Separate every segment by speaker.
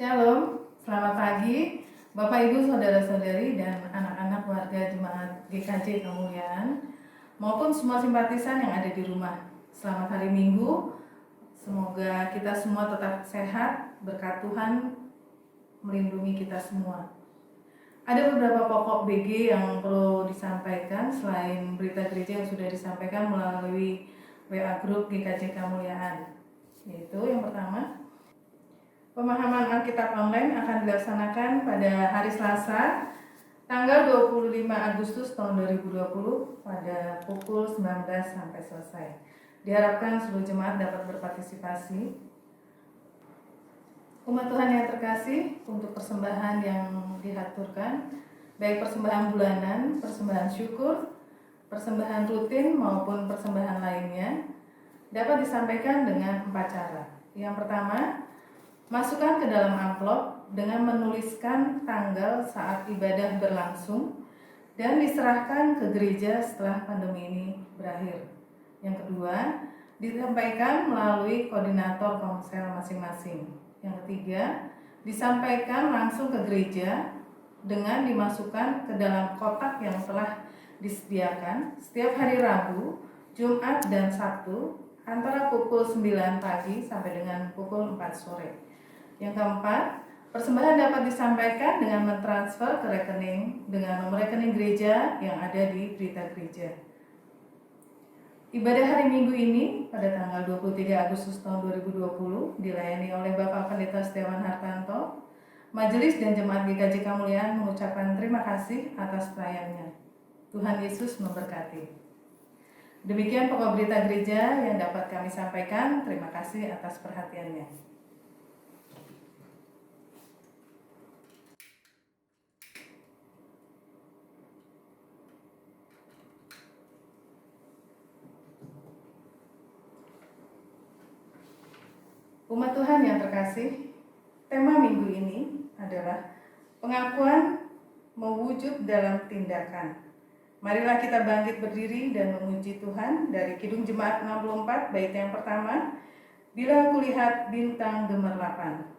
Speaker 1: Shalom, selamat pagi Bapak Ibu Saudara-saudari dan anak-anak warga Jemaat GKJ Kemuliaan maupun semua simpatisan yang ada di rumah. Selamat hari Minggu, semoga kita semua tetap sehat, berkat Tuhan melindungi kita semua. Ada beberapa pokok BG yang perlu disampaikan selain berita gereja yang sudah disampaikan melalui WA Group GKJ Kemuliaan. Yaitu yang pertama, pemahaman Alkitab online akan dilaksanakan pada hari Selasa, tanggal 25 Agustus tahun 2020 pada pukul 19 sampai selesai. Diharapkan seluruh jemaat dapat berpartisipasi. Umat Tuhan yang terkasih, untuk persembahan yang dihaturkan, baik persembahan bulanan, persembahan syukur, persembahan rutin maupun persembahan lainnya, dapat disampaikan dengan 4 cara. Yang pertama, masukkan ke dalam amplop dengan menuliskan tanggal saat ibadah berlangsung dan diserahkan ke gereja setelah pandemi ini berakhir. Yang kedua, disampaikan melalui koordinator komsel masing-masing. Yang ketiga, disampaikan langsung ke gereja dengan dimasukkan ke dalam kotak yang telah disediakan setiap hari Rabu, Jumat, dan Sabtu antara pukul 9 pagi sampai dengan pukul 4 sore. Yang keempat, persembahan dapat disampaikan dengan mentransfer ke rekening dengan nomor rekening gereja yang ada di berita gereja. Ibadah hari Minggu ini pada tanggal 23 Agustus tahun 2020 dilayani oleh Bapak Pendeta Setiawan Hartanto. Majelis dan Jemaat GKJ Kemuliaan mengucapkan terima kasih atas pelayanannya. Tuhan Yesus memberkati. Demikian pokok berita gereja yang dapat kami sampaikan. Terima kasih atas perhatiannya. Umat Tuhan yang terkasih, tema minggu ini adalah pengakuan mewujud dalam tindakan. Marilah kita bangkit berdiri dan memuji Tuhan dari Kidung Jemaat 64 bait yang pertama, Bila Kulihat Bintang Gemerlapan.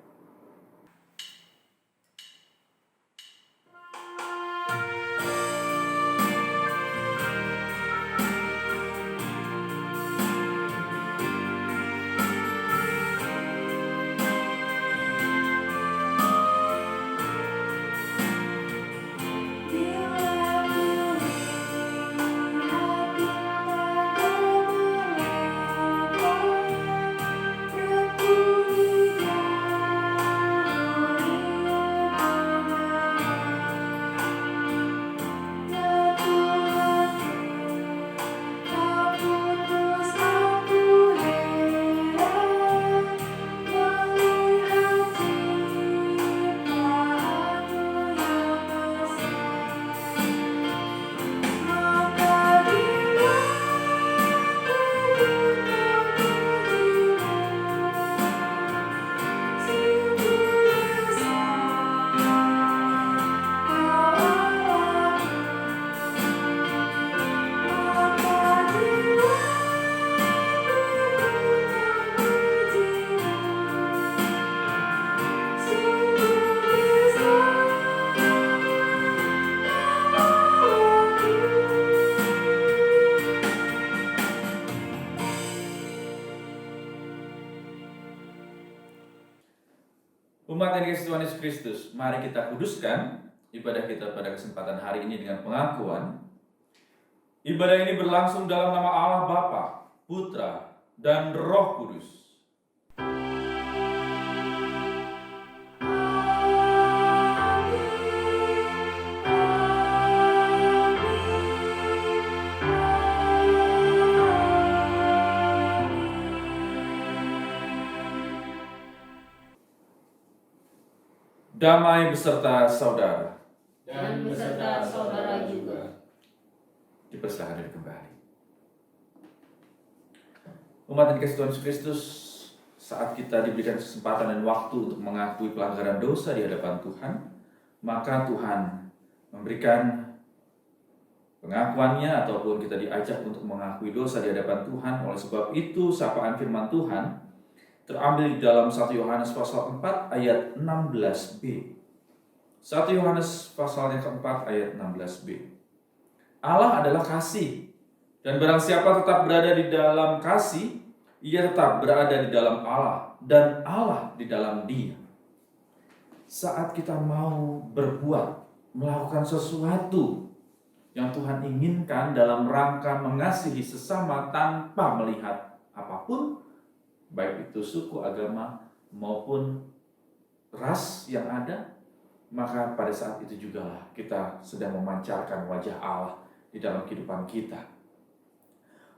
Speaker 2: Umat yang dikasihi Tuhan Yesus Kristus, mari kita kuduskan ibadah kita pada kesempatan hari ini dengan pengakuan. Ibadah ini berlangsung dalam nama Allah Bapa, Putra, dan Roh Kudus. Damai beserta saudara.
Speaker 3: Dan beserta saudara juga.
Speaker 2: Dipersilakan duduk kembali. Umat yang dikasihi Tuhan Yesus Kristus, saat kita diberikan kesempatan dan waktu untuk mengakui pelanggaran dosa di hadapan Tuhan, maka Tuhan memberikan pengakuannya ataupun kita diajak untuk mengakui dosa di hadapan Tuhan. Oleh sebab itu, sapaan firman Tuhan terambil di dalam 1 Yohanes pasal 4 ayat 16b. 1 Yohanes pasal yang keempat ayat 16b. Allah adalah kasih, dan barang siapa tetap berada di dalam kasih, ia tetap berada di dalam Allah, dan Allah di dalam dia. Saat kita mau berbuat, melakukan sesuatu yang Tuhan inginkan dalam rangka mengasihi sesama tanpa melihat apapun, baik itu suku, agama, maupun ras yang ada, maka pada saat itu jugalah kita sedang memancarkan wajah Allah di dalam kehidupan kita.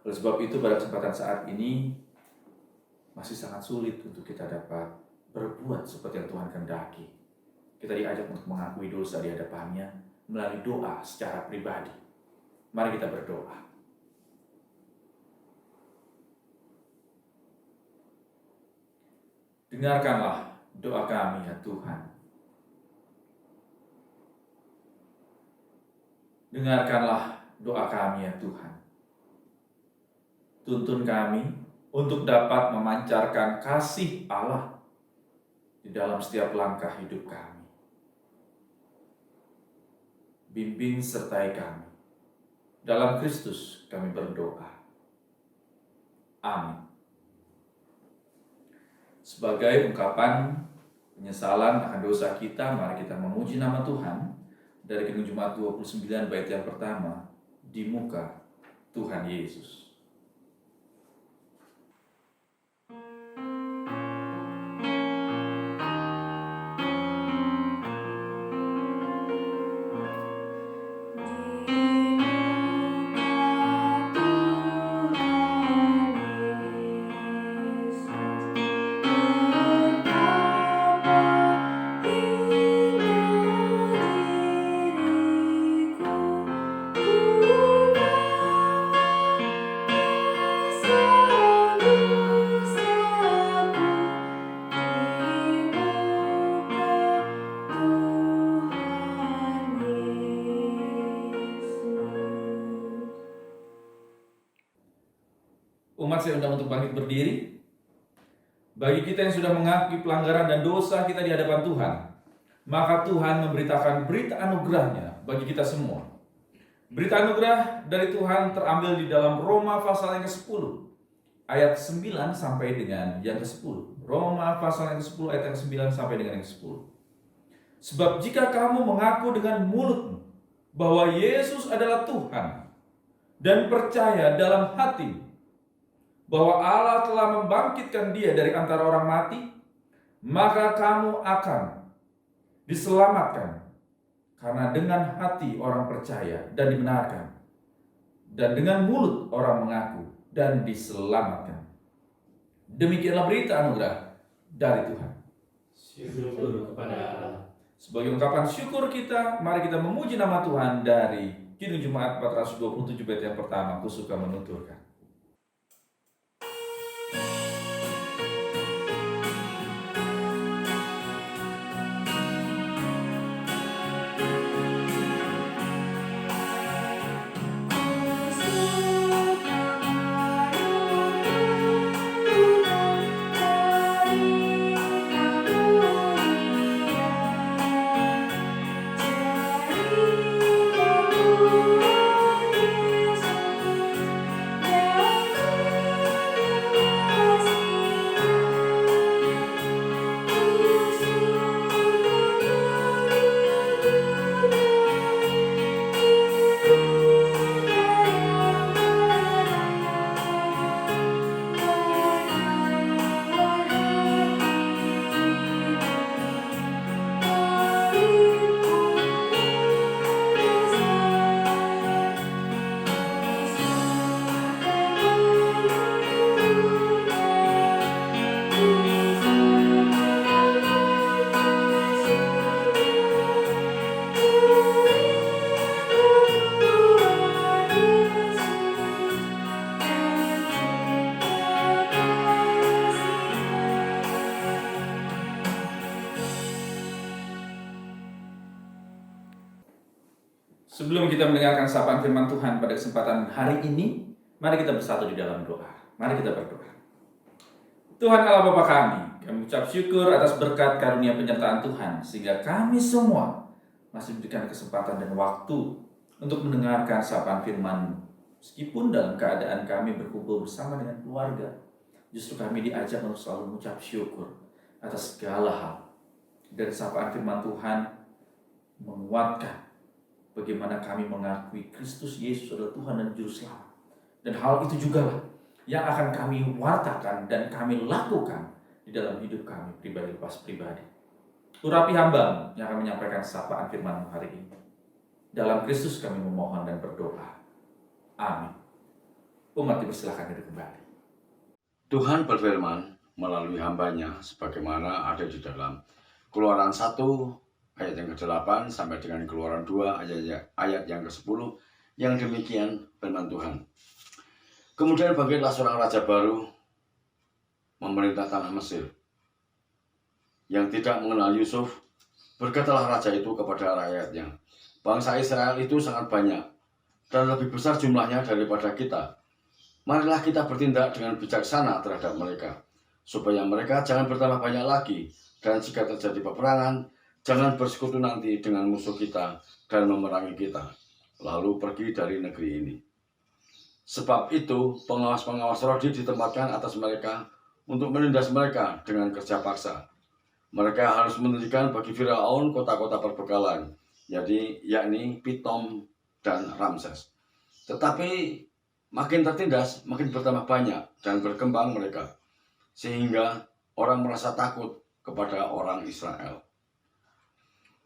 Speaker 2: Oleh sebab itu pada kesempatan saat ini masih sangat sulit untuk kita dapat berbuat seperti yang Tuhan kehendaki. Kita diajak untuk mengakui dosa di hadapannya melalui doa secara pribadi. Mari kita berdoa. Dengarkanlah doa kami ya Tuhan. Dengarkanlah doa kami ya Tuhan. Tuntun kami untuk dapat memancarkan kasih Allah di dalam setiap langkah hidup kami. Bimbing sertai kami. Dalam Kristus kami berdoa. Amin. Sebagai ungkapan penyesalan akan dosa kita, mari kita memuji nama Tuhan dari Kidung Jumat 29 bait yang pertama, di muka Tuhan Yesus. Umat saya undang untuk bangkit berdiri. Bagi kita yang sudah mengakui pelanggaran dan dosa kita di hadapan Tuhan, maka Tuhan memberitakan berita anugerahnya bagi kita semua. Berita anugerah dari Tuhan terambil di dalam Roma pasal yang ke-10, ayat 9 sampai dengan yang ke-10. Roma pasal yang ke-10 ayat yang ke-9 sampai dengan yang ke-10. Sebab jika kamu mengaku dengan mulutmu bahwa Yesus adalah Tuhan dan percaya dalam hatimu bahwa Allah telah membangkitkan dia dari antara orang mati, maka kamu akan diselamatkan. Karena dengan hati orang percaya dan dibenarkan, dan dengan mulut orang mengaku dan diselamatkan. Demikianlah berita anugerah dari Tuhan.
Speaker 3: Syukur kepada Allah.
Speaker 2: Sebagai ungkapan syukur kita, mari kita memuji nama Tuhan dari Kidung Jumat 427 bait yang pertama, Aku Suka Menuturkan. Sebelum kita mendengarkan sapaan firman Tuhan pada kesempatan hari ini, mari kita bersatu di dalam doa. Mari kita berdoa. Tuhan Allah Bapa kami mengucap syukur atas berkat karunia penyertaan Tuhan, sehingga kami semua masih diberikan kesempatan dan waktu untuk mendengarkan sapaan firman-Mu. Meskipun dalam keadaan kami berkumpul bersama dengan keluarga, justru kami diajak untuk selalu mengucap syukur atas segala hal. Dan sapaan firman Tuhan menguatkan bagaimana kami mengakui Kristus Yesus adalah Tuhan dan Juru Selamat. Dan hal itu juga lah yang akan kami wartakan dan kami lakukan di dalam hidup kami pribadi lepas pribadi. Urapi hamba yang akan menyampaikan sapaan firman hari ini. Dalam Kristus kami memohon dan berdoa. Amin. Umat dipersilakan duduk kembali.
Speaker 4: Tuhan berfirman melalui hambanya sebagaimana ada di dalam Keluaran 1 ayat yang ke-8 sampai dengan Keluaran 2 ayat yang ke-10, yang demikian firman Tuhan. Kemudian bangkitlah seorang raja baru memerintah tanah Mesir yang tidak mengenal Yusuf. Berkatalah raja itu kepada rakyatnya, bangsa Israel itu sangat banyak dan lebih besar jumlahnya daripada kita. Marilah kita bertindak dengan bijaksana terhadap mereka, supaya mereka jangan bertambah banyak lagi, dan jika terjadi peperangan, jangan bersekutu nanti dengan musuh kita dan memerangi kita, lalu pergi dari negeri ini. Sebab itu, pengawas-pengawas Rodi ditempatkan atas mereka untuk menindas mereka dengan kerja paksa. Mereka harus mendirikan bagi Firaun kota-kota perbekalan, yakni Pitom dan Ramses. Tetapi makin tertindas, makin bertambah banyak dan berkembang mereka, sehingga orang merasa takut kepada orang Israel.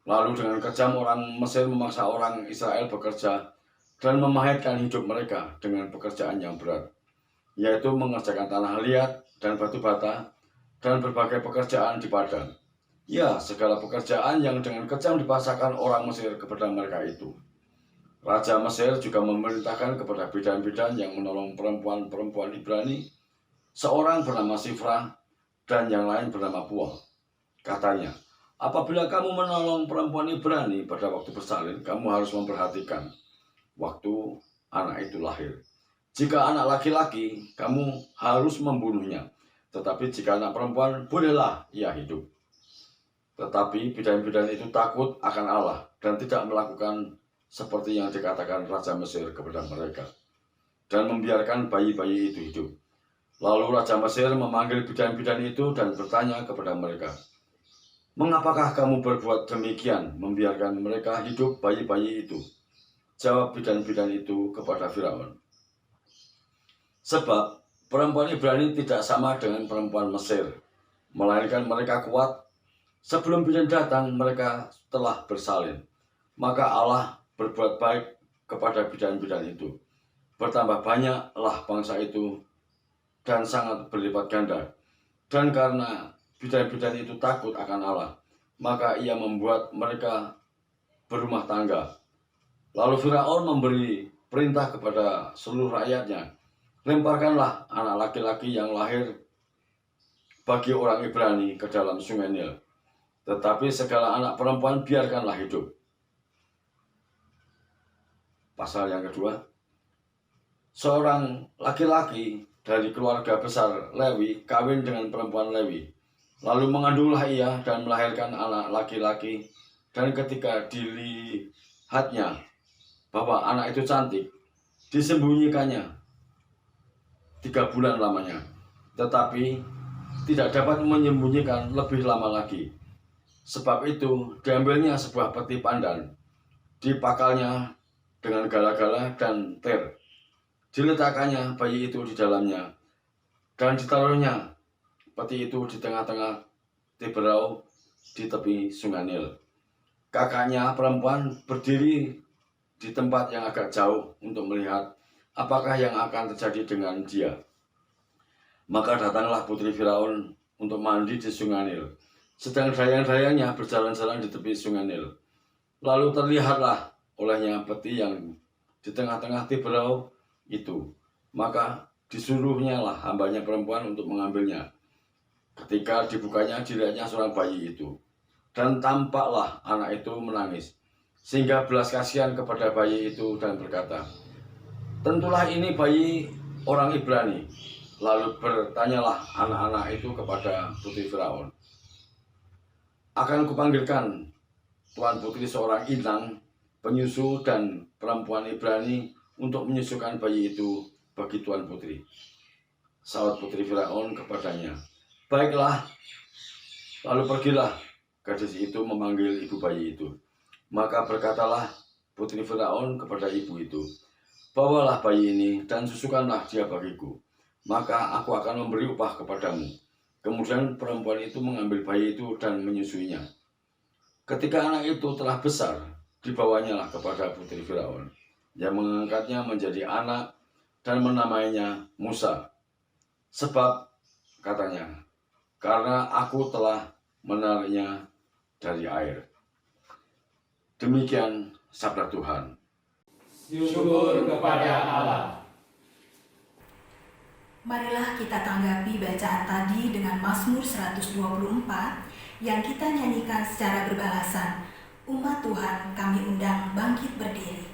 Speaker 4: Lalu dengan kejam orang Mesir memaksa orang Israel bekerja dan memahitkan hidup mereka dengan pekerjaan yang berat, yaitu mengerjakan tanah liat dan batu bata dan berbagai pekerjaan di padang. Ya, segala pekerjaan yang dengan kejam dipaksakan orang Mesir kepada mereka itu. Raja Mesir juga memerintahkan kepada bidan-bidan yang menolong perempuan-perempuan Ibrani, seorang bernama Sifra dan yang lain bernama Puah. Katanya, apabila kamu menolong perempuan Ibrani pada waktu bersalin, kamu harus memperhatikan waktu anak itu lahir. Jika anak laki-laki, kamu harus membunuhnya. Tetapi jika anak perempuan, bolehlah ia hidup. Tetapi bidan-bidan itu takut akan Allah dan tidak melakukan seperti yang dikatakan Raja Mesir kepada mereka, dan membiarkan bayi-bayi itu hidup. Lalu Raja Mesir memanggil bidan-bidan itu dan bertanya kepada mereka, mengapakah kamu berbuat demikian, membiarkan mereka hidup bayi-bayi itu? Jawab bidan-bidan itu kepada Firaun, sebab perempuan Ibrani tidak sama dengan perempuan Mesir, melainkan mereka kuat. Sebelum bidan datang, mereka telah bersalin. Maka Allah berbuat baik kepada bidan-bidan itu. Bertambah banyaklah bangsa itu dan sangat berlipat ganda. Dan karena bidan-bidan itu takut akan Allah, maka ia membuat mereka berumah tangga. Lalu Firaun memberi perintah kepada seluruh rakyatnya, lemparkanlah anak laki-laki yang lahir bagi orang Ibrani ke dalam sungai Nil, tetapi segala anak perempuan biarkanlah hidup. Pasal yang kedua, seorang laki-laki dari keluarga besar Lewi kawin dengan perempuan Lewi, lalu mengandunglah ia dan melahirkan anak laki-laki, dan ketika dilihatnya bahwa anak itu cantik, disembunyikannya 3 bulan lamanya, tetapi tidak dapat menyembunyikan lebih lama lagi. Sebab itu diambilnya sebuah peti pandan, dipakalnya dengan gala-gala dan ter, diletakkannya bayi itu di dalamnya, dan ditaruhnya peti itu di tengah-tengah Tiberau di tepi sungai Nil. Kakaknya perempuan berdiri di tempat yang agak jauh untuk melihat apakah yang akan terjadi dengan dia. Maka datanglah putri Firaun untuk mandi di sungai Nil, sedang dayang-dayangnya berjalan-jalan di tepi sungai Nil. Lalu terlihatlah olehnya peti yang di tengah-tengah Tiberau itu. Maka disuruhnya lah hambanya perempuan untuk mengambilnya. Ketika dibukanya, dilihatnya seorang bayi itu, dan tampaklah anak itu menangis, sehingga belas kasihan kepada bayi itu dan berkata, tentulah ini bayi orang Ibrani. Lalu bertanyalah anak-anak itu kepada putri Firaun, akan kupanggilkan tuan putri seorang inang, penyusu dan perempuan Ibrani untuk menyusukan bayi itu bagi tuan putri. Sahut putri Firaun kepadanya, baiklah. Lalu pergilah gadis itu memanggil ibu bayi itu. Maka berkatalah putri Firaun kepada ibu itu, bawalah bayi ini dan susukanlah dia bagiku, maka aku akan memberi upah kepadamu. Kemudian perempuan itu mengambil bayi itu dan menyusuinya. Ketika anak itu telah besar, dibawanyalah kepada putri Firaun, yang mengangkatnya menjadi anak dan menamainya Musa. Sebab, katanya, karena aku telah menariknya dari air. Demikian sabda Tuhan.
Speaker 3: Syukur kepada Allah.
Speaker 5: Marilah kita tanggapi bacaan tadi dengan Mazmur 124 yang kita nyanyikan secara berbalasan. Umat Tuhan, kami undang bangkit berdiri.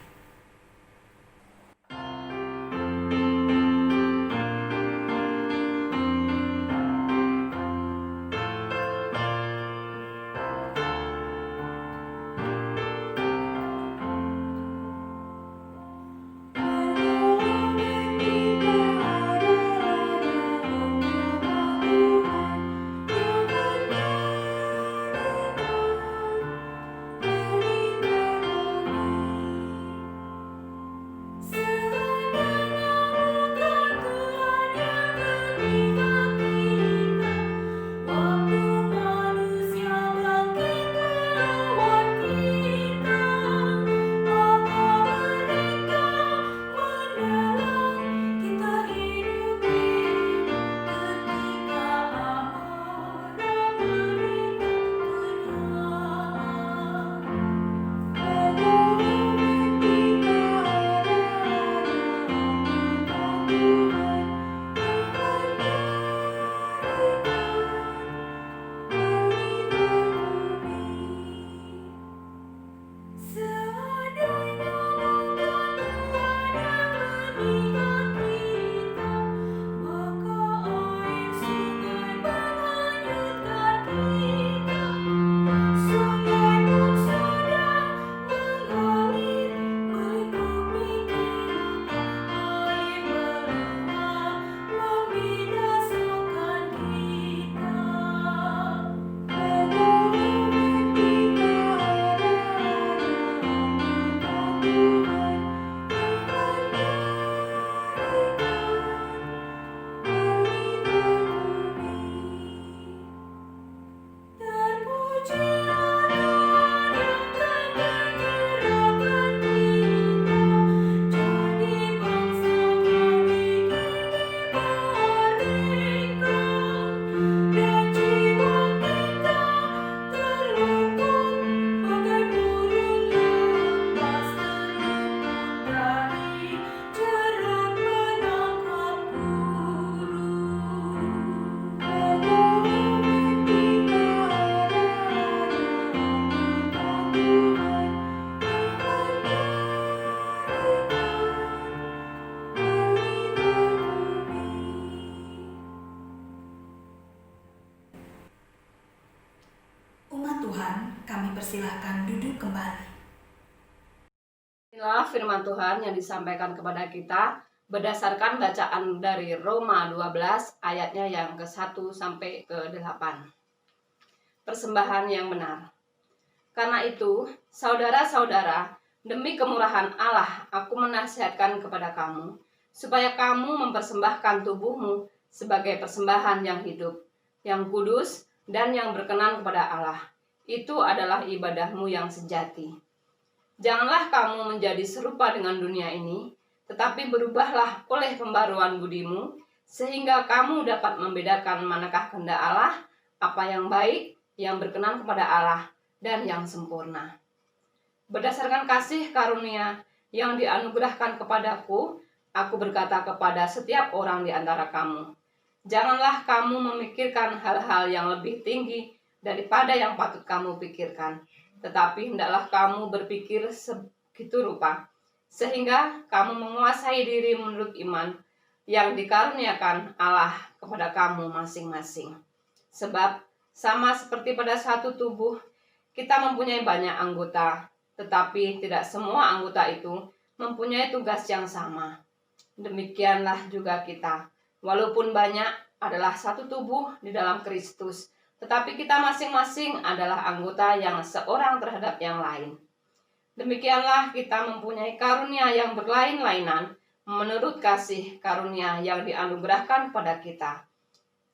Speaker 5: Persilahkan duduk kembali.
Speaker 6: Inilah firman Tuhan yang disampaikan kepada kita berdasarkan bacaan dari Roma 12 ayatnya yang ke-1 sampai ke-8. Persembahan yang benar. Karena itu, saudara-saudara, demi kemurahan Allah, aku menasihatkan kepada kamu, supaya kamu mempersembahkan tubuhmu sebagai persembahan yang hidup, yang kudus, dan yang berkenan kepada Allah. Itu adalah ibadahmu yang sejati. Janganlah kamu menjadi serupa dengan dunia ini, tetapi berubahlah oleh pembaruan budimu, sehingga kamu dapat membedakan manakah kehendak Allah, apa yang baik, yang berkenan kepada Allah, dan yang sempurna. Berdasarkan kasih karunia yang dianugerahkan kepadaku, aku berkata kepada setiap orang di antara kamu, janganlah kamu memikirkan hal-hal yang lebih tinggi daripada yang patut kamu pikirkan, tetapi hendaklah kamu berpikir segitu rupa, sehingga kamu menguasai diri menurut iman, yang dikaruniakan Allah kepada kamu masing-masing. Sebab sama seperti pada satu tubuh, kita mempunyai banyak anggota, tetapi tidak semua anggota itu mempunyai tugas yang sama. Demikianlah juga kita, walaupun banyak, adalah satu tubuh di dalam Kristus, tetapi kita masing-masing adalah anggota yang seorang terhadap yang lain. Demikianlah kita mempunyai karunia yang berlain-lainan menurut kasih karunia yang dianugerahkan pada kita.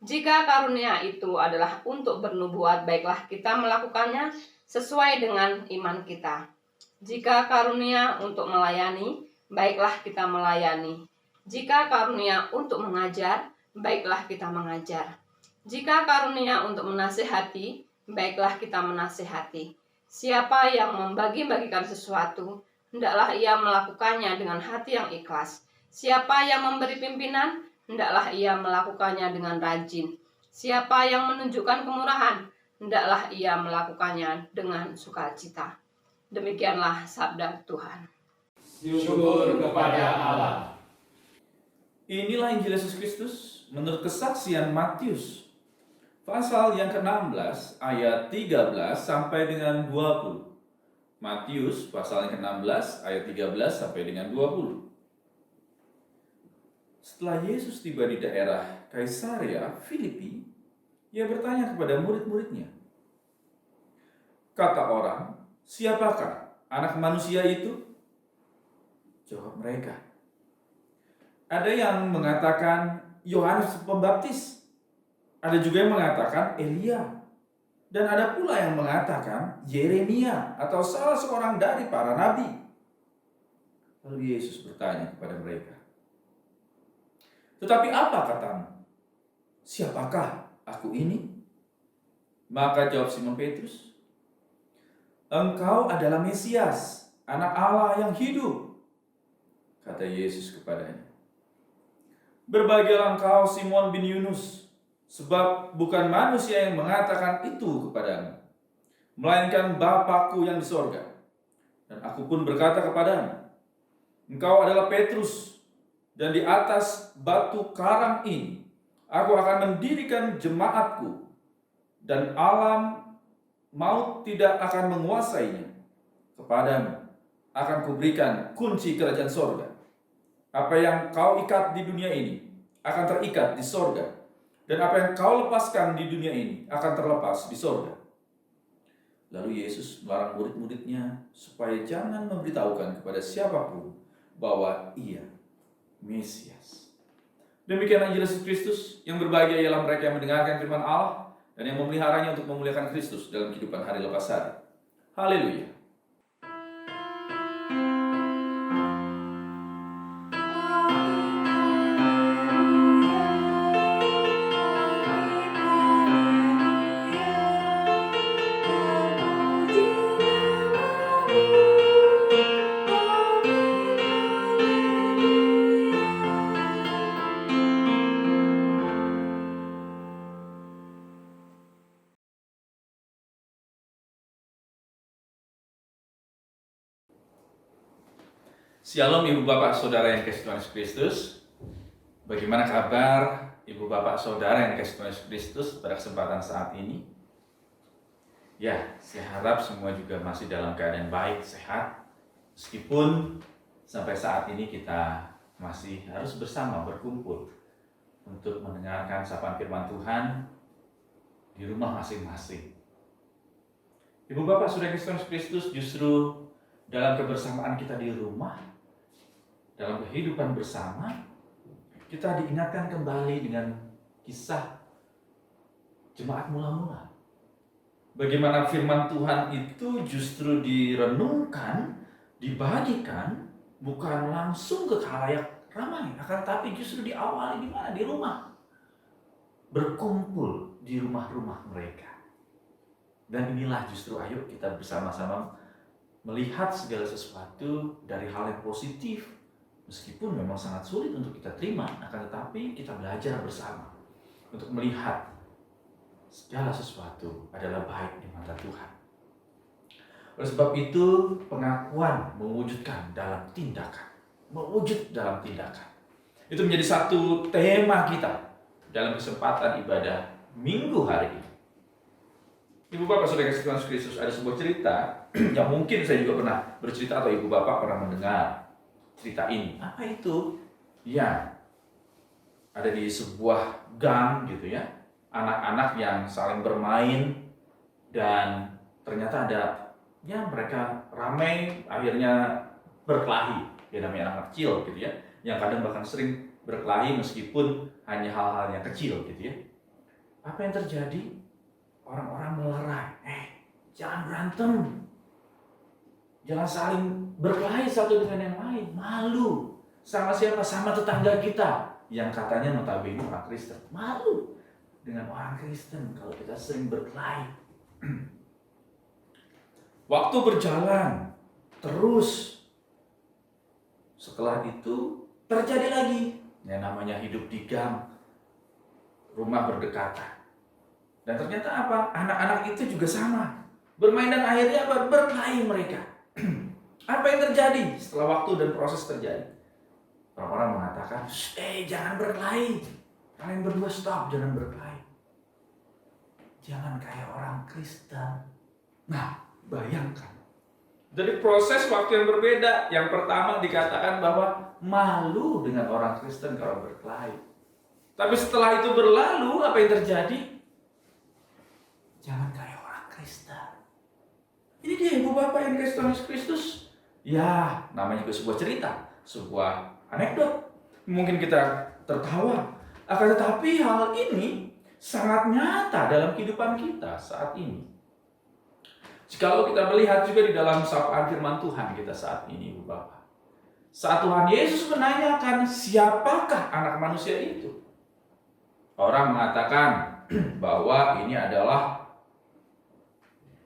Speaker 6: Jika karunia itu adalah untuk bernubuat, baiklah kita melakukannya sesuai dengan iman kita. Jika karunia untuk melayani, baiklah kita melayani. Jika karunia untuk mengajar, baiklah kita mengajar. Jika karunia untuk menasihati, baiklah kita menasihati. Siapa yang membagi-bagikan sesuatu, hendaklah ia melakukannya dengan hati yang ikhlas. Siapa yang memberi pimpinan, hendaklah ia melakukannya dengan rajin. Siapa yang menunjukkan kemurahan, hendaklah ia melakukannya dengan sukacita. Demikianlah sabda Tuhan.
Speaker 3: Syukur kepada Allah.
Speaker 2: Inilah Injil Yesus Kristus menurut kesaksian Matius, pasal yang ke-16 ayat 13 sampai dengan 20. Matius pasal yang ke-16 ayat 13 sampai dengan 20. Setelah Yesus tiba di daerah Kaisarea Filipi, ia bertanya kepada murid-muridnya, kata orang, siapakah anak manusia itu? Jawab mereka, ada yang mengatakan Yohanes Pembaptis, ada juga yang mengatakan Elia, dan ada pula yang mengatakan Yeremia atau salah seorang dari para nabi. Lalu Yesus bertanya kepada mereka, tetapi apa katamu? Siapakah aku ini? Maka jawab Simon Petrus, engkau adalah Mesias, anak Allah yang hidup. Kata Yesus kepadanya, berbahagialah engkau Simon bin Yunus, sebab bukan manusia yang mengatakan itu kepadamu, melainkan Bapa-Ku yang di sorga. Dan aku pun berkata kepadamu, engkau adalah Petrus, dan di atas batu karang ini aku akan mendirikan jemaatku, dan alam maut tidak akan menguasainya. Kepadamu akan kuberikan kunci kerajaan sorga. Apa yang kau ikat di dunia ini akan terikat di sorga, dan apa yang kau lepaskan di dunia ini akan terlepas di sorga. Lalu Yesus melarang murid-muridnya supaya jangan memberitahukan kepada siapapun bahwa ia Mesias. Demikianlah Injil Yesus Kristus, yang berbahagia ialah mereka yang mendengarkan firman Allah dan yang memeliharanya untuk memuliakan Kristus dalam kehidupan hari lepas hari. Haleluya. Shalom Ibu Bapak Saudara yang dikasihi Tuhan Yesus Kristus. Bagaimana kabar Ibu Bapak Saudara yang dikasihi Tuhan Yesus Kristus pada kesempatan saat ini? Ya, saya harap semua juga masih dalam keadaan baik, sehat. Meskipun sampai saat ini kita masih harus bersama berkumpul untuk mendengarkan sapaan firman Tuhan di rumah masing-masing. Ibu Bapak Saudara yang dikasihi Tuhan Yesus Kristus, justru dalam kebersamaan kita di rumah, dalam kehidupan bersama, kita diingatkan kembali dengan kisah jemaat mula-mula. Bagaimana firman Tuhan itu justru direnungkan, dibagikan, bukan langsung ke khalayak ramai, akan tapi justru diawali di mana? Di rumah. Berkumpul di rumah-rumah mereka. Dan inilah justru ayo kita bersama-sama melihat segala sesuatu dari hal yang positif. Meskipun memang sangat sulit untuk kita terima, akan tetapi kita belajar bersama untuk melihat segala sesuatu adalah baik di mata Tuhan. Oleh sebab itu, pengakuan mewujudkan dalam tindakan. Mewujud dalam tindakan. Itu menjadi satu tema kita dalam kesempatan ibadah Minggu hari ini. Ibu bapak saudara kasih Tuhan Kristus, ada sebuah cerita yang mungkin saya juga pernah bercerita atau ibu bapak pernah mendengar cerita ini. Apa itu? Ya, ada di sebuah gang gitu ya, anak-anak yang saling bermain dan ternyata ada ya mereka ramai akhirnya berkelahi. Ya namanya anak kecil gitu ya, yang kadang bahkan sering berkelahi meskipun hanya hal-hal yang kecil gitu ya. Apa yang terjadi? Orang-orang melerai, jangan berantem, jangan saling berkelahi satu dengan yang lain, malu. Sama siapa? Sama tetangga kita yang katanya notabene orang Kristen. Malu dengan orang Kristen kalau kita sering berkelahi. Waktu berjalan terus, setelah itu terjadi lagi yang namanya hidup di gang, rumah berdekatan. Dan ternyata apa? Anak-anak itu juga sama, bermain dan akhirnya berkelahi mereka. Apa yang terjadi setelah waktu dan proses terjadi? Orang-orang mengatakan, jangan berkelahi. Kalian berdua stop, jangan berkelahi. Jangan kayak orang Kristen. Nah, bayangkan. Dari proses waktu yang berbeda, yang pertama dikatakan bahwa malu dengan orang Kristen kalau berkelahi. Tapi setelah itu berlalu, apa yang terjadi? Jangan kayak orang Kristen. Ini dia ibu bapak yang dikasih Tuhan Yesus Kristus. Ya, namanya juga sebuah cerita, sebuah anekdot. Mungkin kita tertawa, akan tetapi hal ini sangat nyata dalam kehidupan kita saat ini. Jikalau kita melihat juga di dalam sapaan firman Tuhan kita saat ini, ibu bapak. Saat Tuhan Yesus menanyakan siapakah anak manusia itu, orang mengatakan bahwa ini adalah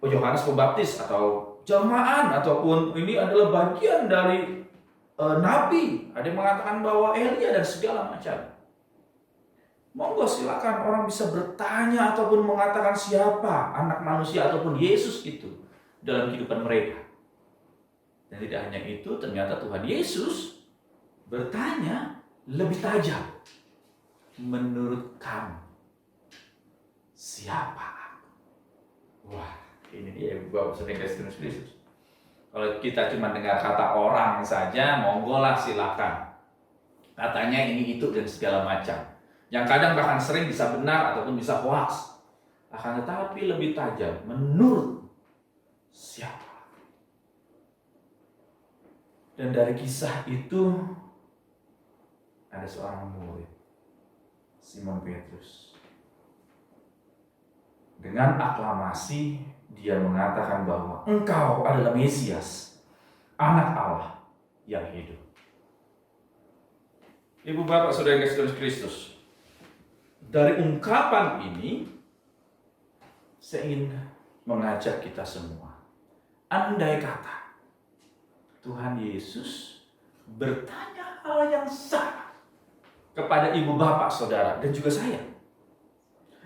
Speaker 2: Yohanes Pembaptis atau jelmaan, ataupun ini adalah bagian dari nabi. Ada yang mengatakan bahwa Elia dan segala macam. Monggo silakan orang bisa bertanya ataupun mengatakan siapa anak manusia ataupun Yesus itu dalam kehidupan mereka. Dan tidak hanya itu, ternyata Tuhan Yesus bertanya lebih tajam. Menurut kamu siapa aku? Wah, ini dia ibu bapak saudara kasih Tuhan Kristus. Kalau kita cuma dengar kata orang saja, monggo lah silakan. Katanya ini itu dan segala macam. Yang kadang bahkan sering bisa benar ataupun bisa hoax. Akan tetapi lebih tajam, menurut siapa? Dan dari kisah itu ada seorang murid, Simon Petrus. Dengan aklamasi dia mengatakan bahwa engkau adalah Mesias, anak Allah yang hidup. Ibu bapak saudara yang kasih Tuhan Kristus, dari ungkapan ini saya ingin mengajak kita semua. Andai kata Tuhan Yesus bertanya hal yang sama kepada ibu bapak saudara dan juga saya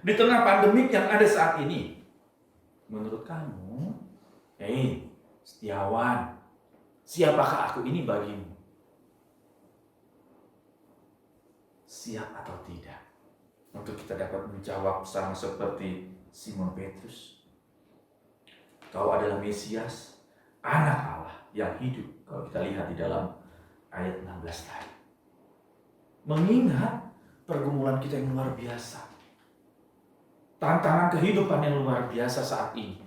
Speaker 2: di tengah pandemik yang ada saat ini, menurut kamu, Setiawan, siapakah aku ini bagimu? Siap atau tidak? Untuk kita dapat menjawab sama seperti Simon Petrus. Kau adalah Mesias, anak Allah yang hidup. Kalau kita lihat di dalam ayat 16 tadi. Mengingat pergumulan kita yang luar biasa. Tantangan kehidupan yang luar biasa saat ini.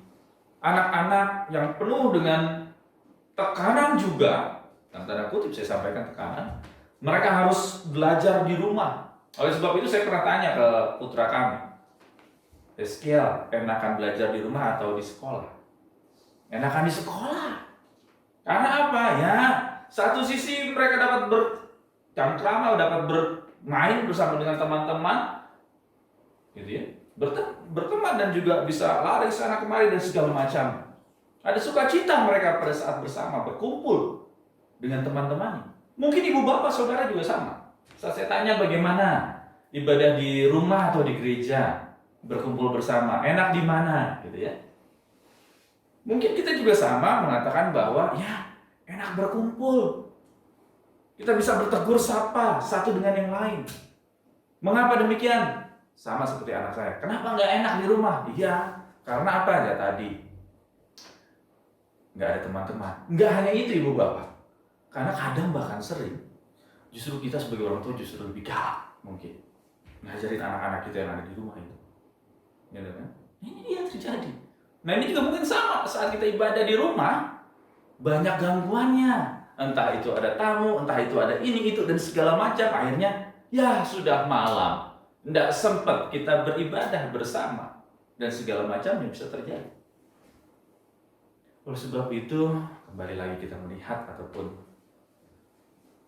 Speaker 2: Anak-anak yang penuh dengan tekanan juga, dalam tanda kutip saya sampaikan tekanan, mereka harus belajar di rumah. Oleh sebab itu saya pernah tanya ke putra kami, Eskiel, enakan belajar di rumah atau di sekolah? Enakan di sekolah. Karena apa? Ya, satu sisi mereka dapat bercengkrama, dapat bermain bersama dengan teman-teman, gitu ya. Berteman dan juga bisa lari sana kemari dan segala macam. Ada sukacita mereka pada saat bersama berkumpul dengan teman-teman. Mungkin ibu bapak saudara juga sama. Saat saya tanya bagaimana ibadah di rumah atau di gereja, berkumpul bersama, enak di mana, gitu ya. Mungkin kita juga sama mengatakan bahwa ya enak berkumpul. Kita bisa bertegur sapa satu dengan yang lain. Mengapa demikian? Sama seperti anak saya. Kenapa nggak enak di rumah? Iya, karena apa ya tadi? Nggak ada teman-teman. Nggak hanya itu ibu bapak. Karena kadang bahkan sering, justru kita sebagai orang tua justru lebih galak mungkin. Ngajarin anak-anak kita yang ada di rumah itu. Gitu kan? Ini dia terjadi. Nah ini juga mungkin sama saat kita ibadah di rumah. Banyak gangguannya. Entah itu ada tamu, entah itu ada ini, itu, dan segala macam. Akhirnya, ya sudah malam. Tidak sempat kita beribadah bersama. Dan segala macam yang bisa terjadi. Oleh sebab itu, kembali lagi kita melihat ataupun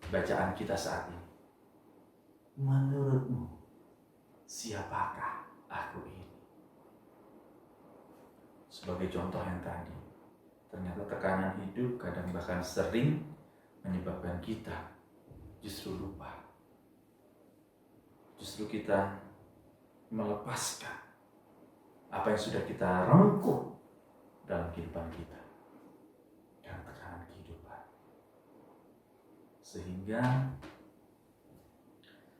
Speaker 2: bacaan kita saat ini. Menurutmu, siapakah aku ini? Sebagai contoh yang tadi, ternyata tekanan hidup kadang bahkan sering menyebabkan kita justru lupa. Justru kita melepaskan apa yang sudah kita rengkuh dalam kehidupan kita. Dan tekanan kehidupan. Sehingga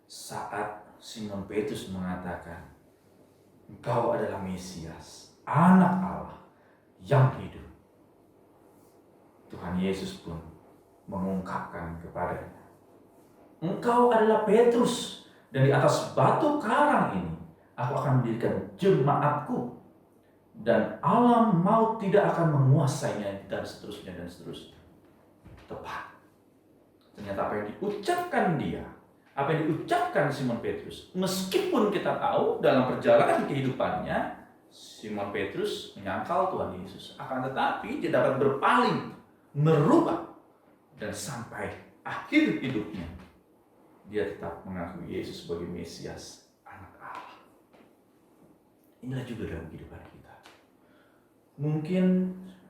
Speaker 2: saat Simon Petrus mengatakan, "Engkau adalah Mesias, Anak Allah yang hidup." Tuhan Yesus pun mengungkapkan kepadanya, "Engkau adalah Petrus, dan di atas batu karang ini aku akan mendirikan jemaatku, dan alam maut tidak akan menguasainya," dan seterusnya dan seterusnya. Tepat. Ternyata apa yang diucapkan dia, apa yang diucapkan Simon Petrus, meskipun kita tahu dalam perjalanan kehidupannya Simon Petrus menyangkal Tuhan Yesus, akan tetapi dia dapat berpaling, merubah, dan sampai akhir hidupnya dia tetap mengakui Yesus sebagai Mesias, Anak Allah. Inilah juga dalam kehidupan kita. Mungkin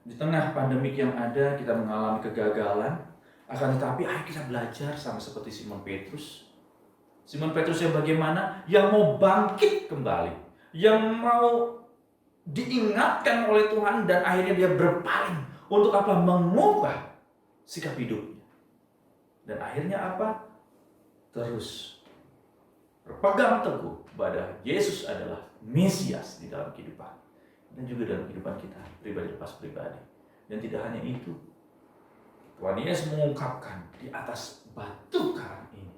Speaker 2: di tengah pandemik yang ada kita mengalami kegagalan, akan tetapi ayo kita belajar sama seperti Simon Petrus. Simon Petrus yang bagaimana? Yang mau bangkit kembali, yang mau diingatkan oleh Tuhan, dan akhirnya dia berpaling untuk apa? Mengubah sikap hidupnya. Dan akhirnya apa? Terus berpegang teguh bahwa Yesus adalah Mesias di dalam kehidupan dan juga dalam kehidupan kita pribadi lepas pribadi. Dan tidak hanya itu, Tuhan Yesus mengungkapkan di atas batu karang ini.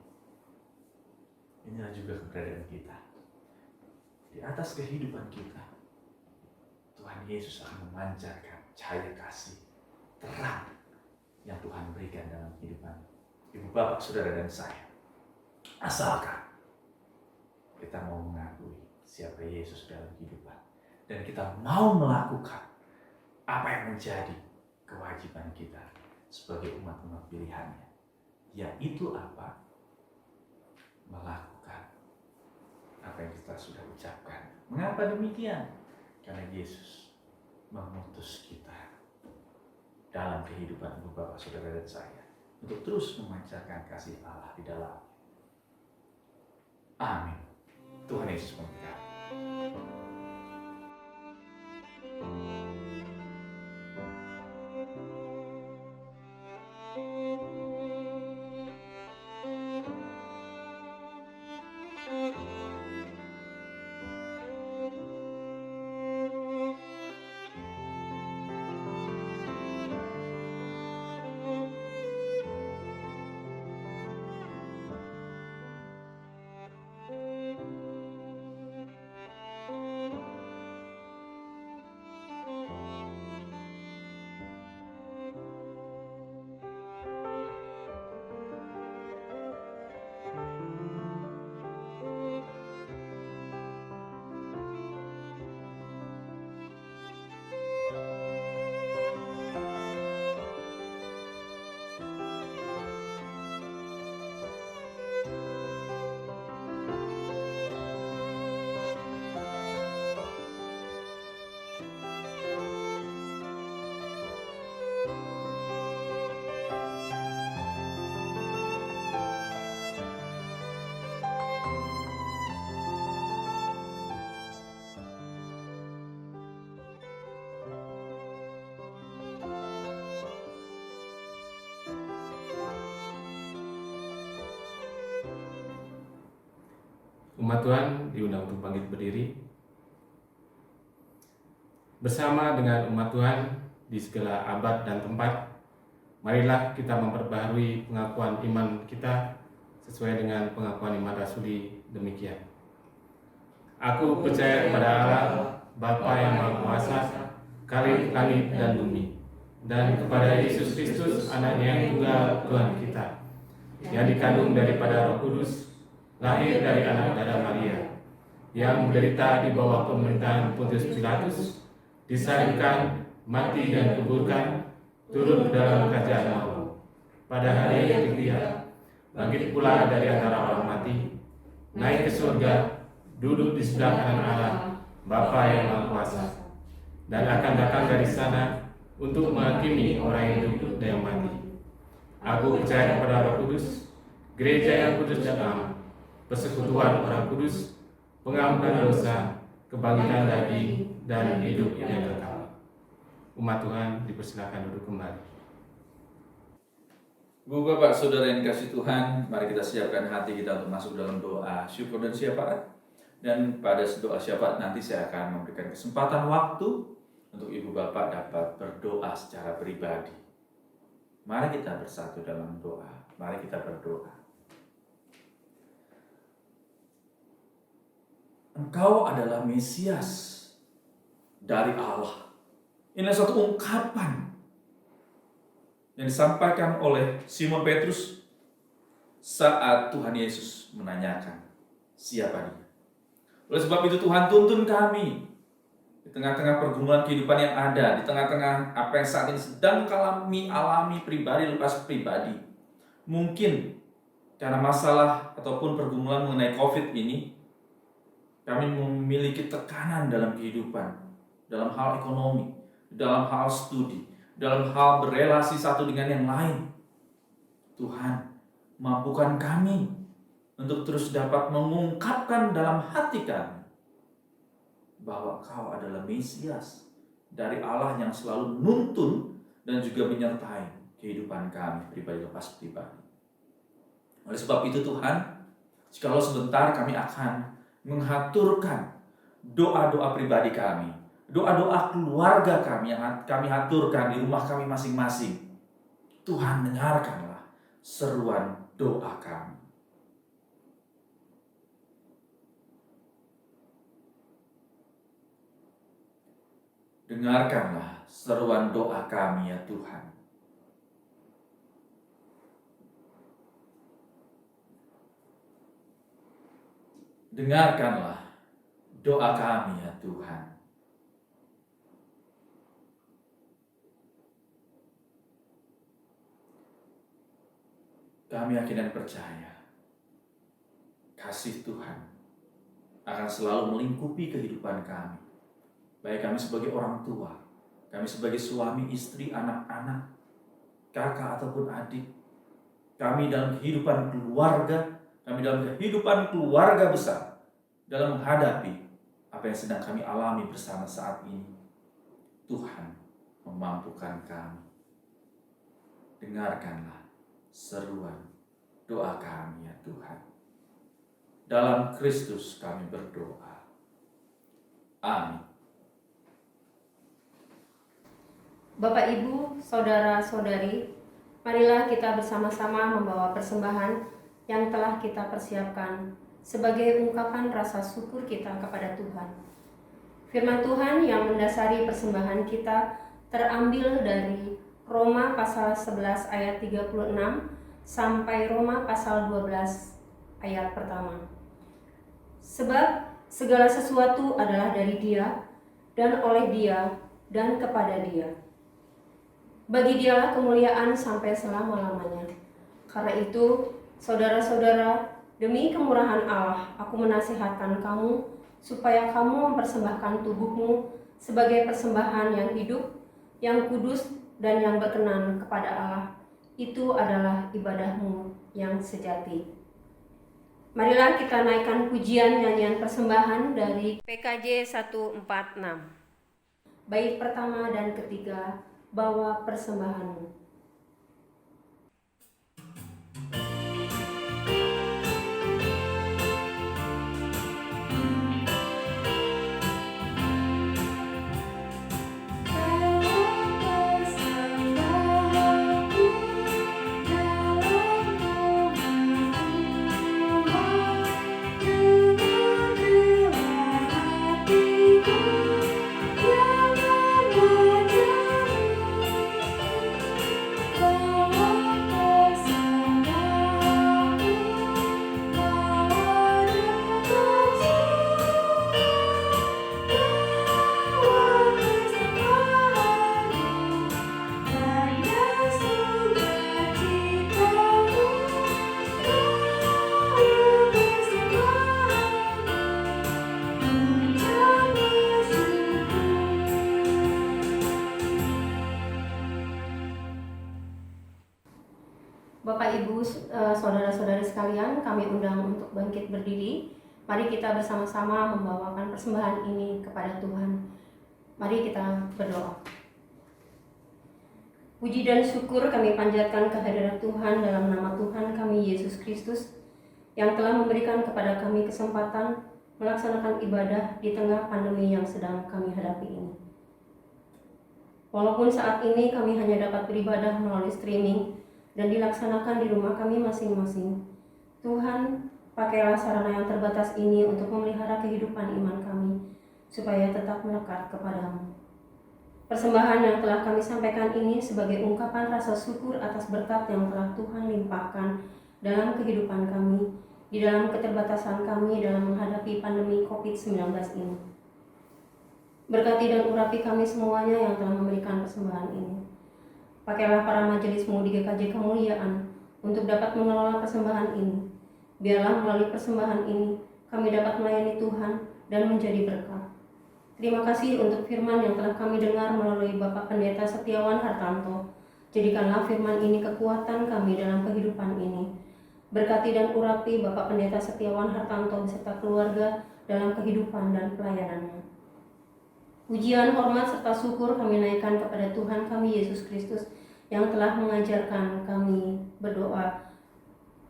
Speaker 2: Inilah juga keberadaan kita. Di atas kehidupan kita, Tuhan Yesus akan memancarkan cahaya kasih, terang yang Tuhan berikan dalam kehidupan ibu bapak, saudara, dan saya. Asalkan kita mau mengakui siapa Yesus dalam kehidupan, dan kita mau melakukan apa yang menjadi kewajiban kita sebagai umat-umat pilihannya, yaitu apa? Melakukan apa yang kita sudah ucapkan. Mengapa demikian? Karena Yesus mengutus kita dalam kehidupan ibu bapak, saudara, dan saya untuk terus memancarkan kasih Allah di dalam. Amin. Tuhan Yesus memberkati.
Speaker 3: Umat Tuhan diundang untuk bangkit berdiri. Bersama dengan umat Tuhan di segala abad dan tempat, marilah kita memperbaharui pengakuan iman kita sesuai dengan pengakuan iman rasuli demikian. Aku percaya kepada Allah, Bapa yang Maha Kuasa, Khalik langit dan bumi, dan kepada Yesus Kristus, Anaknya yang tunggal Tuhan kita, yang dikandung daripada Roh Kudus, lahir dari anak darah Maria, yang menderita di bawah pemerintahan Pontius Pilatus, disalibkan, mati dan kuburkan, turun ke dalam kerajaan maut. Pada hari yang ketiga, bangkit pula dari antara orang mati, naik ke surga, duduk di sebelah kanan Allah, Bapa yang Maha Kuasa, dan akan datang dari sana untuk menghakimi orang yang hidup dan yang mati. Aku percaya kepada Roh Kudus, gereja yang kudus dan am, persekutuan orang kudus, pengampunan dosa, kebangkitan daging, dan hidup yang kekal. Umat Tuhan dipersilakan duduk kembali.
Speaker 2: Ibu Bapak Saudara yang dikasih Tuhan, mari kita siapkan hati kita untuk masuk dalam doa syukur dan syafaat. Dan pada doa syafaat nanti saya akan memberikan kesempatan waktu untuk Ibu Bapak dapat berdoa secara pribadi. Mari kita bersatu dalam doa. Mari kita berdoa. Engkau adalah Mesias dari Allah. Ini suatu ungkapan yang disampaikan oleh Simon Petrus saat Tuhan Yesus menanyakan siapa dia. Oleh sebab itu Tuhan tuntun kami di tengah-tengah pergumulan kehidupan yang ada, di tengah-tengah apa yang saat ini sedang kami alami pribadi lepas pribadi. Mungkin karena masalah ataupun pergumulan mengenai COVID ini, kami memiliki tekanan dalam kehidupan, dalam hal ekonomi, dalam hal studi, dalam hal berelasi satu dengan yang lain. Tuhan, mampukan kami untuk terus dapat mengungkapkan dalam hati kami bahwa Kau adalah Mesias dari Allah yang selalu menuntun dan juga menyertai kehidupan kami pribadi lepas pribadi. Oleh sebab itu Tuhan, jikalau sebentar kami akan menghaturkan doa-doa pribadi kami, doa-doa keluarga kami yang kami haturkan di rumah kami masing-masing. Tuhan, dengarkanlah seruan doa kami. Dengarkanlah seruan doa kami ya Tuhan. Dengarkanlah doa kami ya Tuhan. Kami yakin dan percaya kasih Tuhan akan selalu melingkupi kehidupan kami. Baik kami sebagai orang tua, kami sebagai suami, istri, anak-anak, kakak ataupun adik, kami dalam kehidupan keluarga, kami dalam kehidupan keluarga besar, dalam menghadapi apa yang sedang kami alami bersama saat ini. Tuhan memampukan kami. Dengarkanlah seruan doa kami ya Tuhan. Dalam Kristus kami berdoa. Amin.
Speaker 7: Bapak, Ibu, Saudara-saudari, marilah kita bersama-sama membawa persembahan yang telah kita persiapkan sebagai ungkapan rasa syukur kita kepada Tuhan. Firman Tuhan yang mendasari persembahan kita terambil dari Roma pasal 11 ayat 36 sampai Roma pasal 12 ayat pertama. Sebab segala sesuatu adalah dari Dia, dan oleh Dia, dan kepada Dia. Bagi Dialah kemuliaan sampai selama-lamanya. Karena itu, saudara-saudara, demi kemurahan Allah, aku menasihatkan kamu supaya kamu mempersembahkan tubuhmu sebagai persembahan yang hidup, yang kudus, dan yang berkenan kepada Allah. Itu adalah ibadahmu yang sejati. Marilah kita naikkan pujian nyanyian persembahan dari PKJ 146. Bait pertama dan ketiga, bawa persembahanmu. Bapak, Ibu, saudara-saudari sekalian, kami undang untuk bangkit berdiri. Mari kita bersama-sama membawakan persembahan ini kepada Tuhan. Mari kita berdoa. Puji dan syukur kami panjatkan kehadirat Tuhan dalam nama Tuhan kami Yesus Kristus yang telah memberikan kepada kami kesempatan melaksanakan ibadah di tengah pandemi yang sedang kami hadapi ini. Walaupun saat ini kami hanya dapat beribadah melalui streaming dan dilaksanakan di rumah kami masing-masing, Tuhan, pakailah sarana yang terbatas ini untuk memelihara kehidupan iman kami, supaya tetap melekat kepadamu. Persembahan yang telah kami sampaikan ini sebagai ungkapan rasa syukur atas berkat yang telah Tuhan limpahkan dalam kehidupan kami, di dalam keterbatasan kami dalam menghadapi pandemi COVID-19 ini. Berkati dan urapi kami semuanya yang telah memberikan persembahan ini. Pakailah para majelismu di GKJ Kemuliaan untuk dapat mengelola persembahan ini. Biarlah melalui persembahan ini kami dapat melayani Tuhan dan menjadi berkat. Terima kasih untuk firman yang telah kami dengar melalui Bapak Pendeta Setiawan Hartanto. Jadikanlah firman ini kekuatan kami dalam kehidupan ini. Berkati dan urapi Bapak Pendeta Setiawan Hartanto beserta keluarga dalam kehidupan dan pelayanannya. Pujian, hormat, serta syukur kami naikkan kepada Tuhan kami Yesus Kristus yang telah mengajarkan kami berdoa.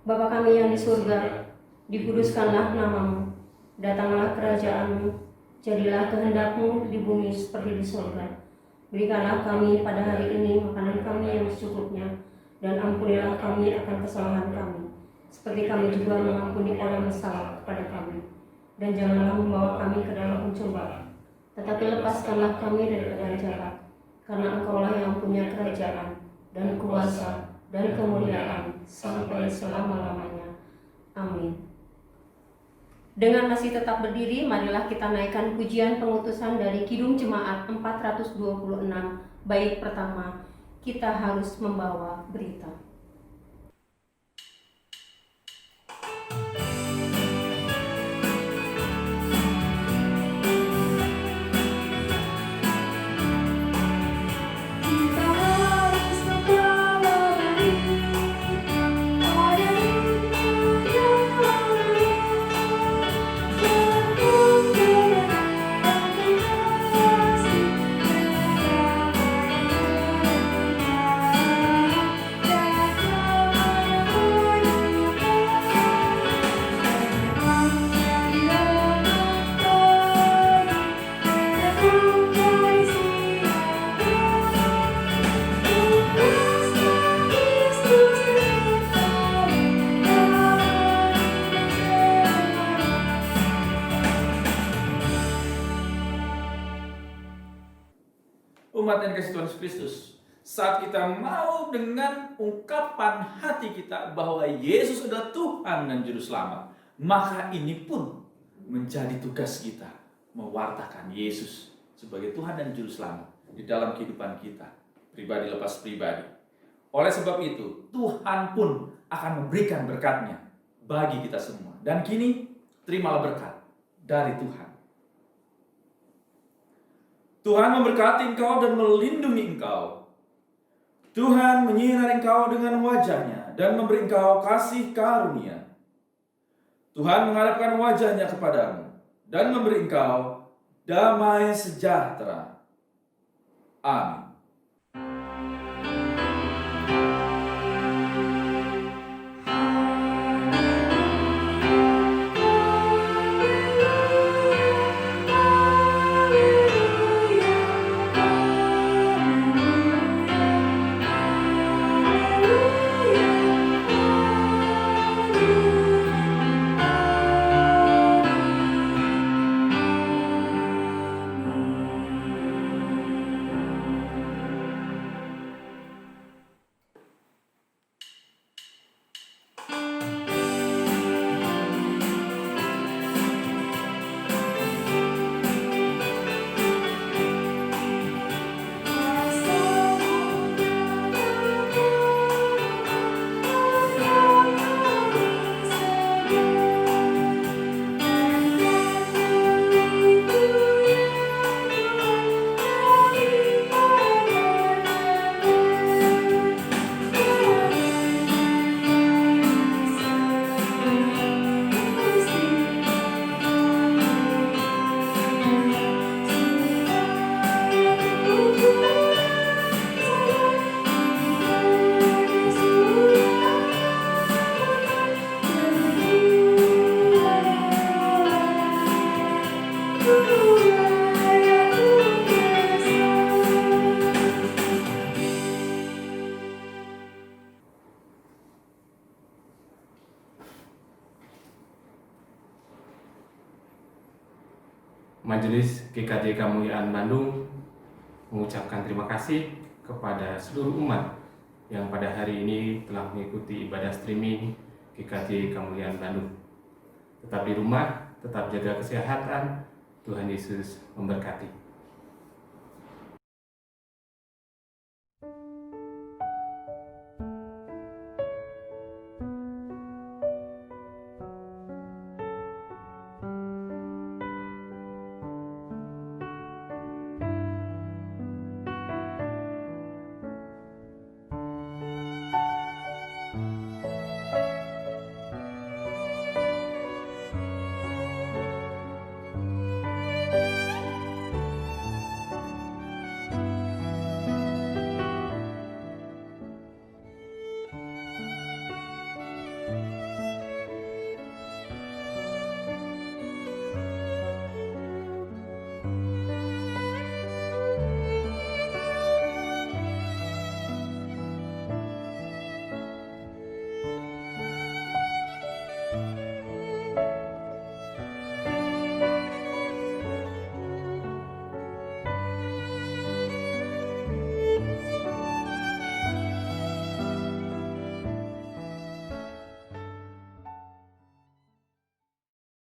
Speaker 7: Bapa kami yang di surga, dikuduskanlah namamu, datanglah kerajaanmu, jadilah kehendak-Mu di bumi seperti di surga. Berikanlah kami pada hari ini makanan kami yang secukupnya, dan ampunilah kami akan kesalahan kami, seperti kami juga mengampuni orang bersalah kepada kami. Dan janganlah membawa kami ke dalam pencobaan, tetapi lepaskanlah kami dari jahat, karena Engkaulah yang punya kerajaan, dan kuasa, dan kemuliaan, sampai selama-lamanya. Amin. Dengan masih tetap berdiri, marilah kita naikkan pujian pengutusan dari Kidung Jemaat 426, bait pertama, kita harus membawa berita.
Speaker 2: Umat yang dikasihi Tuhan Yesus Kristus, saat kita mau dengan ungkapan hati kita bahwa Yesus adalah Tuhan dan Juru Selamat, maka ini pun menjadi tugas kita mewartakan Yesus sebagai Tuhan dan Juru Selamat di dalam kehidupan kita, pribadi lepas pribadi. Oleh sebab itu, Tuhan pun akan memberikan berkat-Nya bagi kita semua. Dan kini, terimalah berkat dari Tuhan. Tuhan memberkati engkau dan melindungi engkau. Tuhan menyinari engkau dengan wajah-Nya dan memberi engkau kasih karunia. Tuhan menghadapkan wajah-Nya kepadamu dan memberi engkau damai sejahtera. Amin.
Speaker 3: Majelis GKJ Kemuliaan Bandung mengucapkan terima kasih kepada seluruh umat yang pada hari ini telah mengikuti ibadah streaming GKJ Kemuliaan Bandung. Tetap di rumah, tetap jaga kesehatan. Tuhan Yesus memberkati.